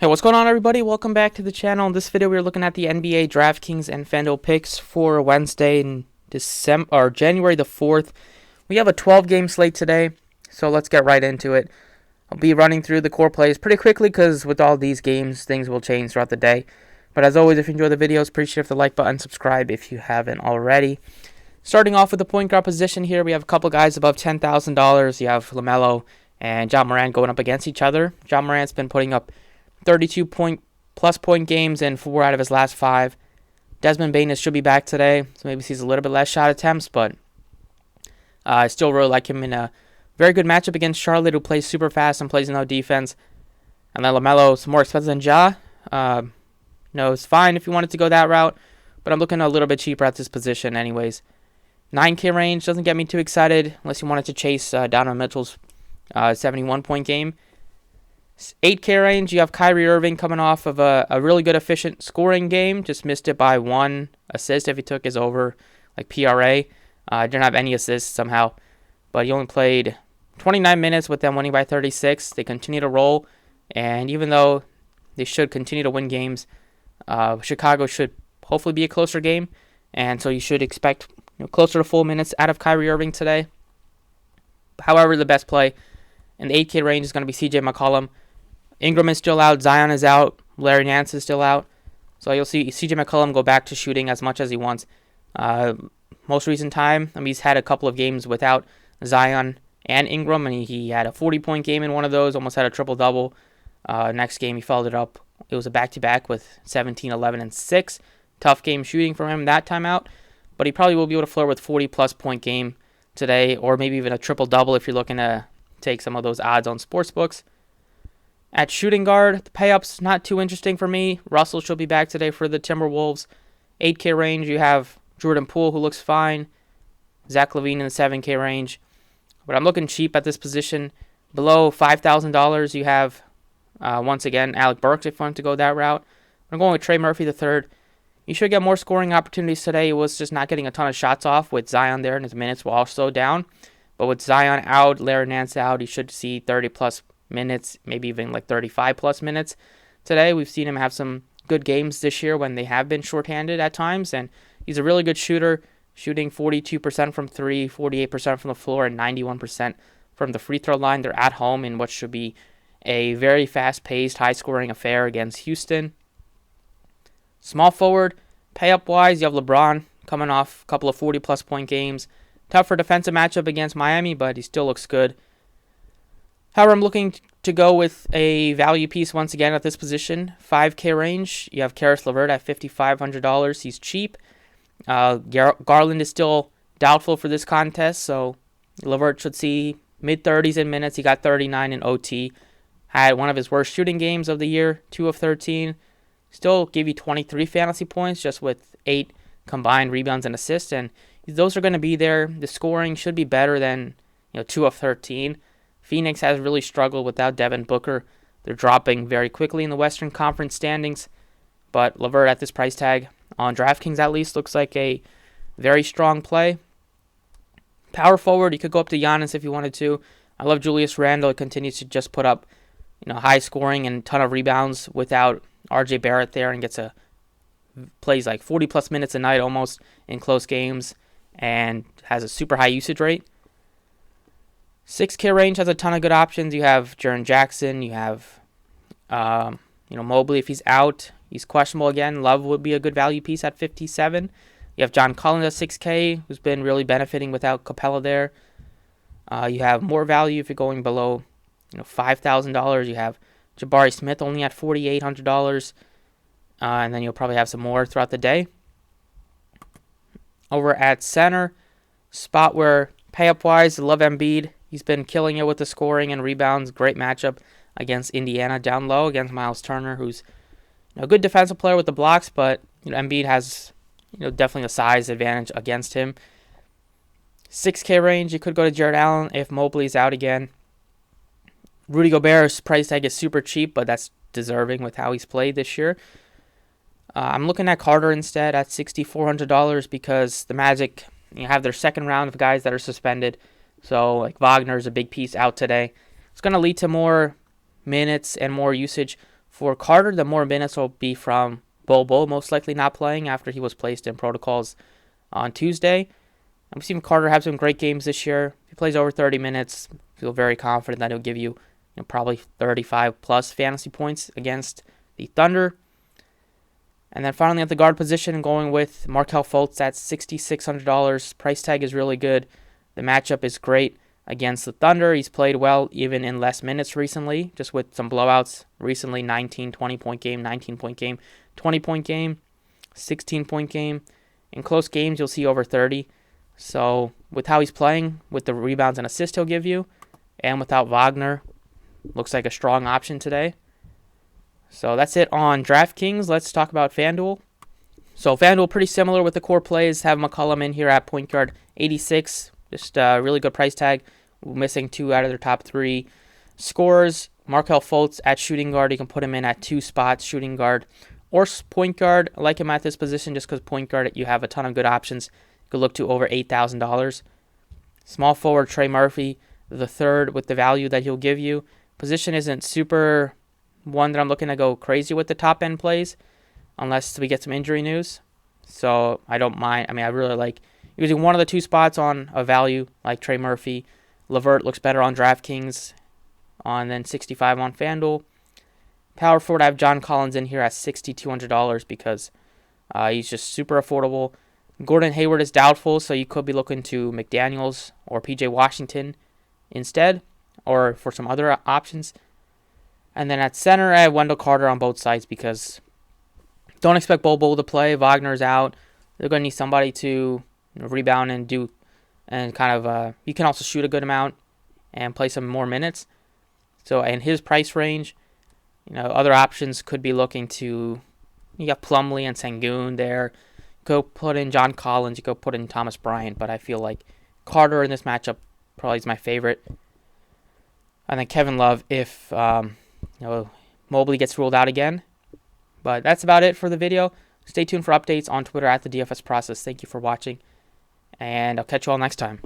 Hey, what's going on, everybody? Welcome back to the channel. In this video, we're looking at the NBA DraftKings and Fanduel picks for Wednesday in January the 4th. We have a 12-game slate today, so let's get right into it. I'll be running through the core plays pretty quickly because with all these games, things will change throughout the day. But as always, if you enjoy the videos, appreciate the like button, subscribe if you haven't already. Starting off with the point guard position here, we have a couple guys above $10,000. You have LaMelo and Ja Morant going up against each other. Ja Morant's been putting up 32-plus point games in 4 out of his last 5. Desmond Bane should be back today, so maybe sees a little bit less shot attempts, but I still really like him in a very good matchup against Charlotte, who plays super fast and plays no defense. And then LaMelo is more expensive than Ja. It's fine if you wanted to go that route, but I'm looking a little bit cheaper at this position anyways. 9K range doesn't get me too excited unless you wanted to chase Donovan Mitchell's 71-point game. 8K range, you have Kyrie Irving coming off of a really good efficient scoring game. Just missed it by 1 assist if he took his over PRA. Didn't have any assists somehow. But he only played 29 minutes with them winning by 36. They continue to roll. And even though they should continue to win games, Chicago should hopefully be a closer game. And so you should expect closer to full minutes out of Kyrie Irving today. However, the best play in the 8K range is going to be CJ McCollum. Ingram is still out. Zion is out. Larry Nance is still out. So you'll see CJ McCollum go back to shooting as much as he wants. Most recent time, he's had a couple of games without Zion and Ingram, and he had a 40-point game in one of those, almost had a triple-double. Next game, he followed it up. It was a back-to-back with 17, 11, and 6. Tough game shooting for him that time out, but he probably will be able to flirt with 40-plus point game today, or maybe even a triple-double if you're looking to take some of those odds on sportsbooks. At shooting guard, the pay-up's not too interesting for me. Russell should be back today for the Timberwolves. 8K range, you have Jordan Poole, who looks fine. Zach LaVine in the 7K range. But I'm looking cheap at this position. Below $5,000, you have, once again, Alec Burks if you want to go that route. I'm going with Trey Murphy III. You should get more scoring opportunities today. He was just not getting a ton of shots off with Zion there, and his minutes were also down. But with Zion out, Larry Nance out, you should see 30-plus minutes, maybe even 35-plus minutes today. We've seen him have some good games this year when they have been shorthanded at times, and he's a really good shooter, shooting 42% from 3, 48% from the floor, and 91% from the free throw line. They're at home in what should be a very fast-paced, high-scoring affair against Houston. Small forward, pay-up-wise, you have LeBron coming off a couple of 40-plus point games. Tougher defensive matchup against Miami, but he still looks good. However, I'm looking to go with a value piece once again at this position. 5K range, you have Karis LeVert at $5,500. He's cheap. Garland is still doubtful for this contest, so LeVert should see mid-30s in minutes. He got 39 in OT. Had one of his worst shooting games of the year, 2 of 13. Still give you 23 fantasy points just with 8 combined rebounds and assists, and those are going to be there. The scoring should be better than 2 of 13. Phoenix has really struggled without Devin Booker. They're dropping very quickly in the Western Conference standings. But LeVert at this price tag, on DraftKings at least, looks like a very strong play. Power forward, you could go up to Giannis if you wanted to. I love Julius Randle. He continues to just put up high scoring and a ton of rebounds without RJ Barrett there, and plays 40-plus minutes a night almost in close games and has a super high usage rate. 6K range has a ton of good options. You have Jaren Jackson. You have, Mobley if he's out. He's questionable again. Love would be a good value piece at 57. You have John Collins at 6K, who's been really benefiting without Capella there. You have more value if you're going below, $5,000. You have Jabari Smith only at $4,800. And then you'll probably have some more throughout the day. Over at center, spot where pay-up-wise, I love Embiid. He's been killing it with the scoring and rebounds. Great matchup against Indiana down low against Miles Turner, who's a good defensive player with the blocks, but Embiid has definitely a size advantage against him. 6K range, you could go to Jared Allen if Mobley's out again. Rudy Gobert's price tag is super cheap, but that's deserving with how he's played this year. I'm looking at Carter instead at $6,400 because the Magic have their second round of guys that are suspended. So Wagner's a big piece out today. It's going to lead to more minutes and more usage For Carter, the more minutes will be from Bol most likely not playing after he was placed in protocols on Tuesday. We've seen Carter have some great games this year. If he plays over 30 minutes, I feel very confident that he'll give you, probably 35 plus fantasy points against the Thunder. And then finally at the guard position, going with Markelle Fultz at $6,600. Price tag is really good. The matchup is great against the Thunder. He's played well even in less minutes recently, just with some blowouts recently. 19, 20-point game, 19-point game, 20-point game, 16-point game. In close games, you'll see over 30. So with how he's playing, with the rebounds and assists he'll give you, and without Wagner, looks like a strong option today. So that's it on DraftKings. Let's talk about FanDuel. So FanDuel, pretty similar with the core plays. Have McCollum in here at point guard, 86. Just a really good price tag. Missing 2 out of their top 3 scorers. Markelle Fultz at shooting guard. You can put him in at 2 spots, shooting guard or point guard. I like him at this position just because point guard, you have a ton of good options. You could look to over $8,000. Small forward Trey Murphy, the third with the value that he'll give you. Position isn't super one that I'm looking to go crazy with the top end plays unless we get some injury news. So I don't mind. I really like using one of the 2 spots on a value like Trey Murphy. LeVert looks better on DraftKings and then 65 on FanDuel. Power forward, I have John Collins in here at $6,200 because he's just super affordable. Gordon Hayward is doubtful, so you could be looking to McDaniels or PJ Washington instead, or for some other options. And then at center, I have Wendell Carter on both sides because don't expect Bol to play. Wagner's out. They're going to need somebody to rebound and do, and kind of, he can also shoot a good amount and play some more minutes. So in his price range, other options could be looking to, you got Plumlee and Sengun there. Go put in John Collins. You go put in Thomas Bryant. But I feel like Carter in this matchup probably is my favorite. And then Kevin Love if Mobley gets ruled out again. But that's about it for the video. Stay tuned for updates on Twitter at the DFS Process. Thank you for watching. And I'll catch you all next time.